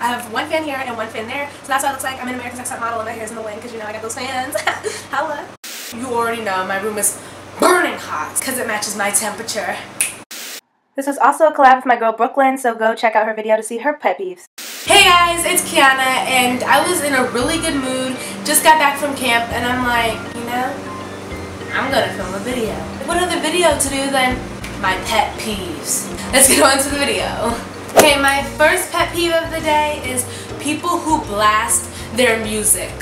I have one fan here and one fan there, so that's why it looks like I'm an America's Next Top Model and my hair's in the wind because you know I got those fans. Hella. You already know my room is burning hot because it matches my temperature. This was also a collab with my girl Brooklyn, so go check out her video to see her pet peeves. Hey guys, it's Kiana, and I was in a really good mood, just got back from camp, and I'm like, you know, I'm gonna film a video. What other video to do than my pet peeves? Let's get on to the video. Okay, my first pet peeve of the day is people who blast their music.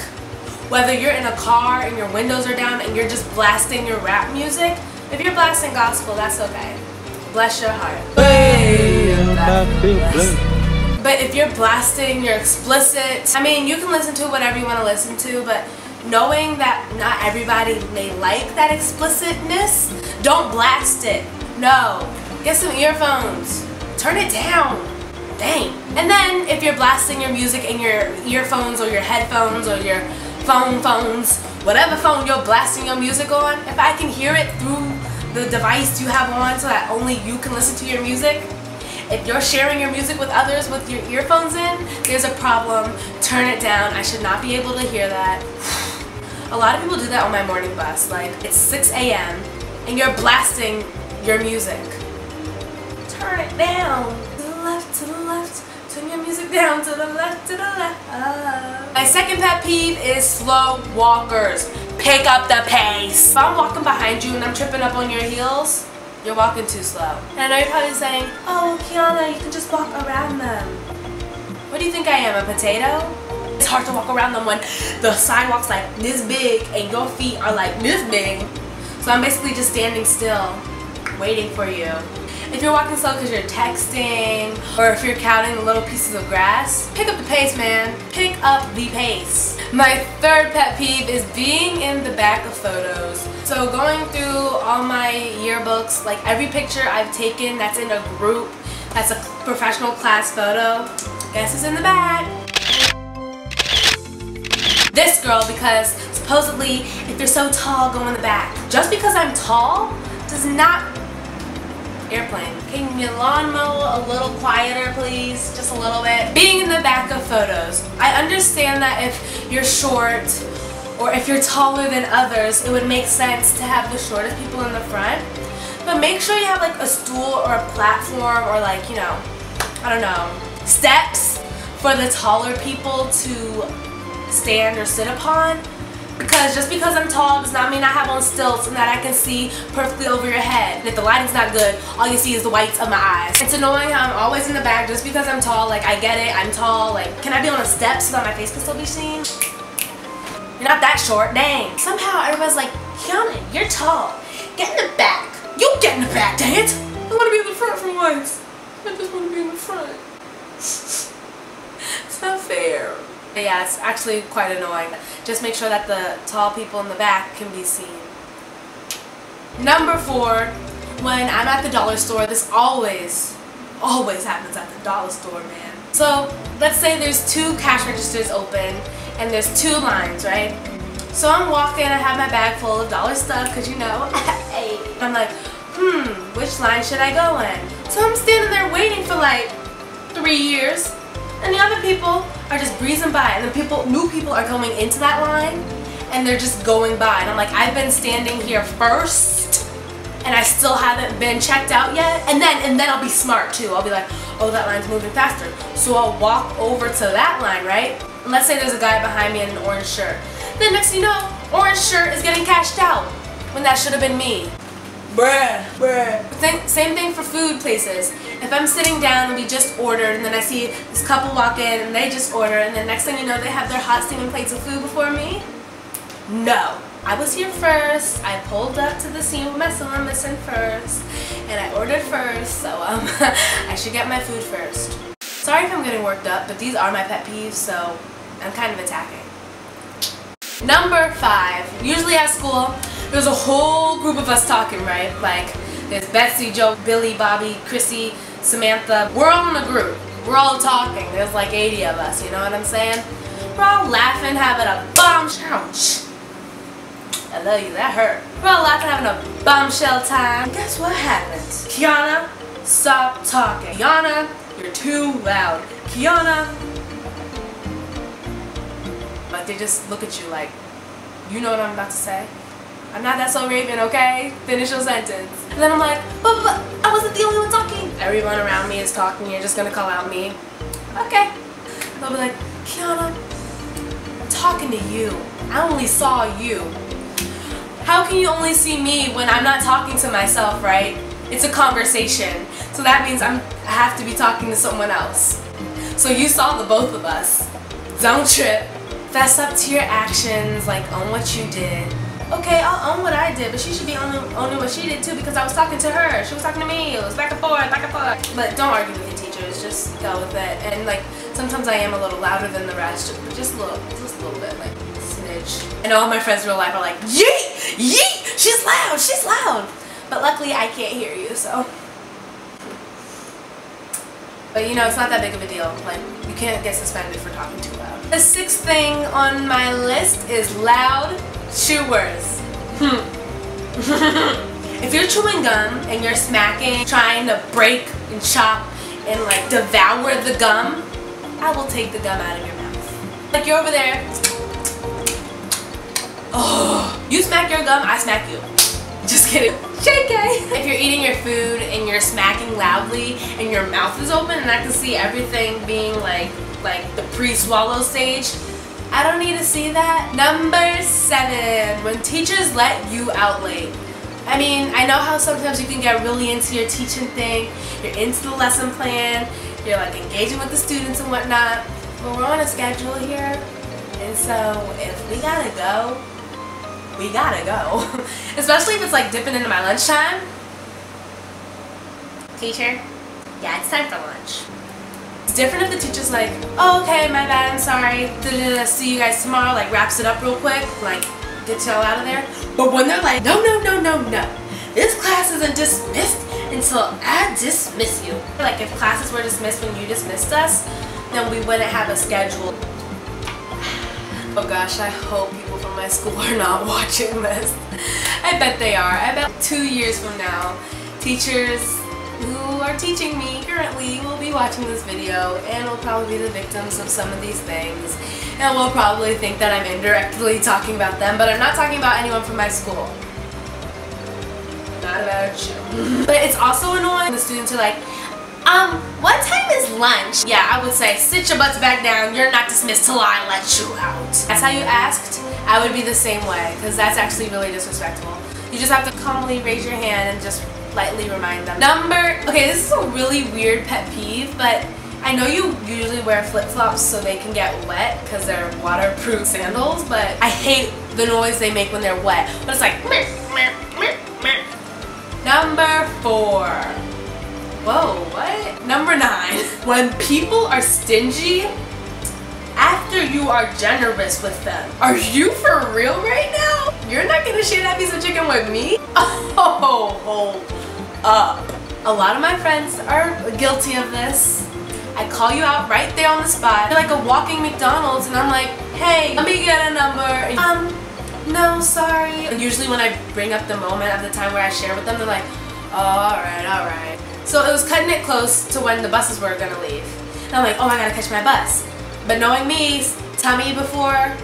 Whether you're in a car and your windows are down and you're just blasting your rap music, if you're blasting gospel, that's okay. Bless your heart. But if you're blasting, you're explicit. I mean, you can listen to whatever you want to listen to, but knowing that not everybody may like that explicitness, don't blast it. No. Get some earphones. Turn it down. Dang. And then if you're blasting your music in your earphones or your headphones or your phones, whatever phone you're blasting your music on, if I can hear it through the device you have on so that only you can listen to your music, if you're sharing your music with others with your earphones in, there's a problem. Turn it down. I should not be able to hear that. A lot of people do that on my morning bus. Like, it's 6 a.m. and you're blasting your music. Turn it down. To the left, to the left. Turn your music down to the left, to the left. Oh. My second pet peeve is slow walkers. Pick up the pace. If I'm walking behind you and I'm tripping up on your heels, you're walking too slow. And I know you're probably saying, oh, Kiana, you can just walk around them. What do you think I am, a potato? It's hard to walk around them when the sidewalk's like this big and your feet are like this big. So I'm basically just standing still, waiting for you. If you're walking slow because you're texting, or if you're counting the little pieces of grass, pick up the pace, man. Pick up the pace. My third pet peeve is being in the back of photos. So going through all my yearbooks, like every picture I've taken that's in a group, that's a professional class photo, guess who's in the back? This girl, because supposedly if you're so tall, go in the back. Just because I'm tall does not... Airplane. Can you lawn mow a little quieter, please? Just a little bit. Being in the back of photos. I understand that if you're short or if you're taller than others, it would make sense to have the shortest people in the front. But make sure you have like a stool or a platform or like, you know, I don't know, steps for the taller people to stand or sit upon. Because just because I'm tall does not mean I have on stilts and that I can see perfectly over your head. And if the lighting's not good, all you see is the whites of my eyes. It's annoying how I'm always in the back just because I'm tall. Like, I get it, I'm tall. Like, can I be on a step so that my face can still be seen? You're not that short, dang. Somehow everybody's like, Kiana, you're tall. Get in the back. You get in the back, dang it. I want to be in the front for once. I just want to be in the front. It's not fair. Yeah, it's actually quite annoying. Just make sure that the tall people in the back can be seen. Number 4, when I'm at the dollar store, this always happens at the dollar store, man. So let's say there's 2 cash registers open and there's 2 lines, right? So I'm walking, I have my bag full of dollar stuff because you know, hey. I'm like, which line should I go in? So I'm standing there waiting for like 3 years. And the other people are just breezing by, and the new people are coming into that line, and they're just going by. And I'm like, I've been standing here first, and I still haven't been checked out yet. And then I'll be smart too. I'll be like, oh, that line's moving faster, so I'll walk over to that line, right? And let's say there's a guy behind me in an orange shirt. Then next thing you know, orange shirt is getting cashed out when that should have been me. Bruh. Same thing for food places. If I'm sitting down and we just ordered and then I see this couple walk in and they just order and then next thing you know they have their hot steaming plates of food before me? No. I was here first. I pulled up to the scene with my son missing first and I ordered first, so I should get my food first. Sorry if I'm getting worked up, but these are my pet peeves, so I'm kind of attacking. Number 5. Usually at school, there's a whole group of us talking, right? Like, there's Betsy, Joe, Billy, Bobby, Chrissy, Samantha. We're all in a group. We're all talking. There's like 80 of us, you know what I'm saying? We're all laughing, having a bombshell. I love you, that hurt. We're all laughing, having a bombshell time. Guess what happens? Kiana, stop talking. Kiana, you're too loud. Kiana, like they just look at you like, you know what I'm about to say? I'm not that so Raven, okay? Finish your sentence. And then I'm like, but I wasn't the only one talking. Everyone around me is talking, you're just gonna call out me. Okay. They'll be like, Kiana, I'm talking to you. I only saw you. How can you only see me when I'm not talking to myself, right? It's a conversation. So that means I have to be talking to someone else. So you saw the both of us. Don't trip. Fess up to your actions, like own what you did. Okay, I'll own what I did, but she should be owning what she did too because I was talking to her. She was talking to me. It was back and forth, back and forth. But don't argue with your teachers. Just go with it. And like sometimes I am a little louder than the rest, just a little bit, like snitch. And all my friends in real life are like, yeet, yeet, she's loud, she's loud. But luckily I can't hear you, so. But you know, it's not that big of a deal. Like, you can't get suspended for talking too loud. The sixth thing on my list is loud chewers. If you're chewing gum and you're smacking, trying to break and chop and like devour the gum, I will take the gum out of your mouth. Like you're over there. Oh, you smack your gum, I smack you. Just kidding. JK. If you're eating your food and you're smacking loudly and your mouth is open and I can see everything being like the pre-swallow stage, I don't need to see that. Number 7, when teachers let you out late. I mean, I know how sometimes you can get really into your teaching thing, you're into the lesson plan, you're like engaging with the students and whatnot, but we're on a schedule here, and so if we gotta go, we gotta go. Especially if it's like dipping into my lunchtime. Teacher, yeah, it's time for lunch. It's different if the teacher's like, oh, okay, my bad, I'm sorry, see you guys tomorrow, like wraps it up real quick, like gets y'all out of there. But when they're like, no, this class isn't dismissed until I dismiss you. Like if classes were dismissed when you dismissed us, then we wouldn't have a schedule. Oh gosh, I hope people from my school are not watching this. I bet they are. I bet 2 years from now, teachers who are teaching me currently will be watching this video and will probably be the victims of some of these things. And will probably think that I'm indirectly talking about them, but I'm not talking about anyone from my school. Not about you. But it's also annoying when the students are like, what time is lunch? Yeah, I would say, sit your butts back down, you're not dismissed till I let you out. That's how you asked, I would be the same way, because that's actually really disrespectful. You just have to calmly raise your hand and just lightly remind them. Okay, this is a really weird pet peeve, but I know you usually wear flip-flops so they can get wet because they're waterproof sandals, but I hate the noise they make when they're wet. But it's like, meh, meh, meh, meh. Number 4. Whoa, what? Number 9. When people are stingy after you are generous with them. Are you for real right now? You're not gonna share that piece of chicken with me? Oh, hold up. A lot of my friends are guilty of this. I call you out right there on the spot. You're like a walking McDonald's and I'm like, hey, let me get a number. No, sorry. And usually when I bring up the moment of the time where I share with them, they're like, oh, alright. So it was cutting it close to when the buses were gonna leave. And I'm like, oh, I gotta catch my bus. But knowing me, tell me before, I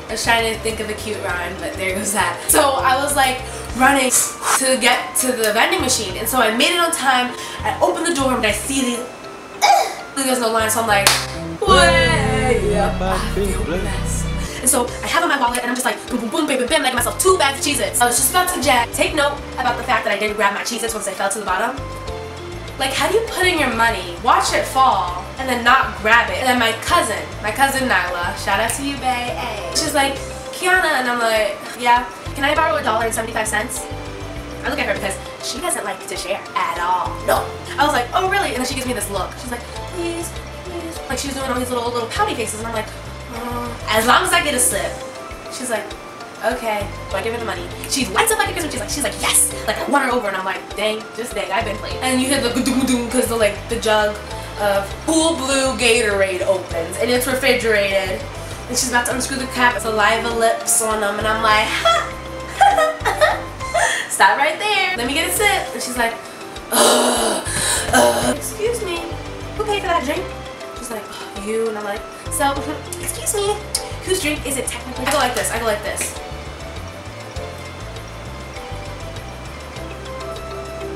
was trying to think of a cute rhyme, but there goes that. So I was like running to get to the vending machine. And so I made it on time. I opened the door and I see these, there's no line, so I'm like, way up. I feel blessed. And so I have in my wallet and I'm just like, boom, boom, boom, bam, bam, bam, making myself 2 bags of Cheez-Its. I was just about to jet. Take note about the fact that I didn't grab my Cheez-Its once they fell to the bottom. Like, how do you put in your money, watch it fall, and then not grab it? And then my cousin Nyla, shout out to you, bae, hey. She's like, Kiana, and I'm like, yeah, can I borrow $1.75? I look at her because she doesn't like to share at all. No. I was like, oh really? And then she gives me this look. She's like, please. Like she's doing all these little pouty faces, and I'm like, as long as I get a slip. She's like, okay. So I give her the money. She lights up like a Christmas. She's like, yes. Like I won her over, and I'm like, dang, just dang, I've been playing. And you hear the doom because the jug of cool blue Gatorade opens, and it's refrigerated. And she's about to unscrew the cap. Saliva lips on them, and I'm like, ha. Stop right there. Let me get a sip. And she's like, excuse me. Who paid for that drink? She's like, you. And I'm like, so, excuse me. Whose drink is it technically? I go like this. I go like this.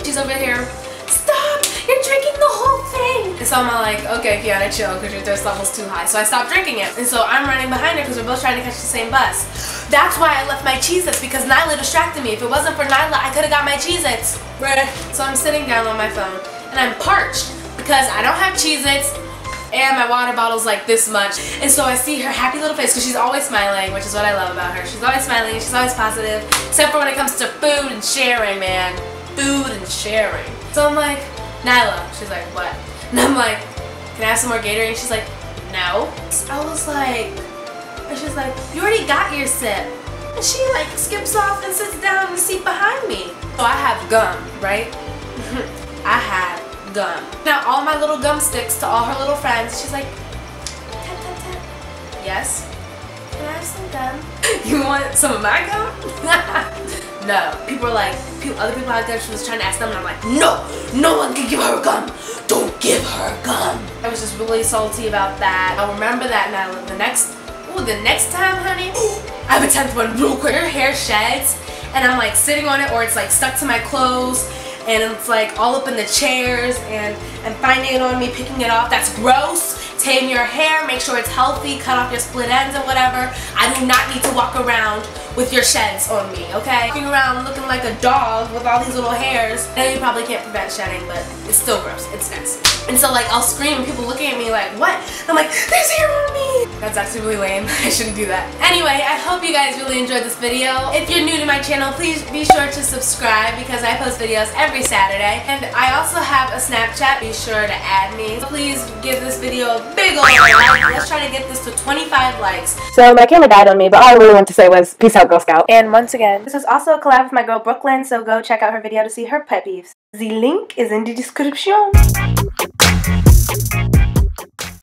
She's over here. Stop! You're drinking the whole thing! And so I'm all like, okay, Kiana, chill, because your thirst level's too high. So I stopped drinking it. And so I'm running behind her because we're both trying to catch the same bus. That's why I left my Cheez-Its, because Nyla distracted me. If it wasn't for Nyla, I could have got my Cheez-Its. So I'm sitting down on my phone, and I'm parched because I don't have Cheez-Its, and my water bottle's like this much. And so I see her happy little face, because she's always smiling, which is what I love about her. She's always smiling, she's always positive, except for when it comes to food and sharing, man. Food and sharing. So I'm like, Nyla. She's like, what? And I'm like, can I have some more Gatorade? And she's like, no. So I was like, and she's like, you already got your sip. And she like skips off and sits down in the seat behind me. So I have gum, right? I had gum. Now all my little gum sticks to all her little friends. She's like, tap, tap, tap. Yes? Can I have some gum? You want some of my gum? No. People were like, other people had gum. She was trying to ask them, and I'm like, no! No one can give her gum! Don't give her gum! I was just really salty about that. I'll remember that now. The next time, honey, I have a 10th one real quick. Her hair sheds, and I'm like sitting on it, or it's like stuck to my clothes, and it's like all up in the chairs, and I'm finding it on me, picking it off. That's gross. Tame your hair, make sure it's healthy, cut off your split ends and whatever. I do not need to walk around with your sheds on me, okay? Walking around looking like a dog with all these little hairs. I know you probably can't prevent shedding, but it's still gross. It's nasty. And so like I'll scream and people looking at me like, what? And I'm like, there's hair on me! That's actually really lame. I shouldn't do that. Anyway, I hope you guys really enjoyed this video. If you're new to my channel, please be sure to subscribe because I post videos every Saturday. And I also have a Snapchat. Be sure to add me. Please give this video a big old like. Let's try to get this to 25 likes. So my camera died on me, but all I really wanted to say was peace out, Girl Scout. And once again, this is also a collab with my girl Brooklyn, so go check out her video to see her pet peeves. The link is in the description.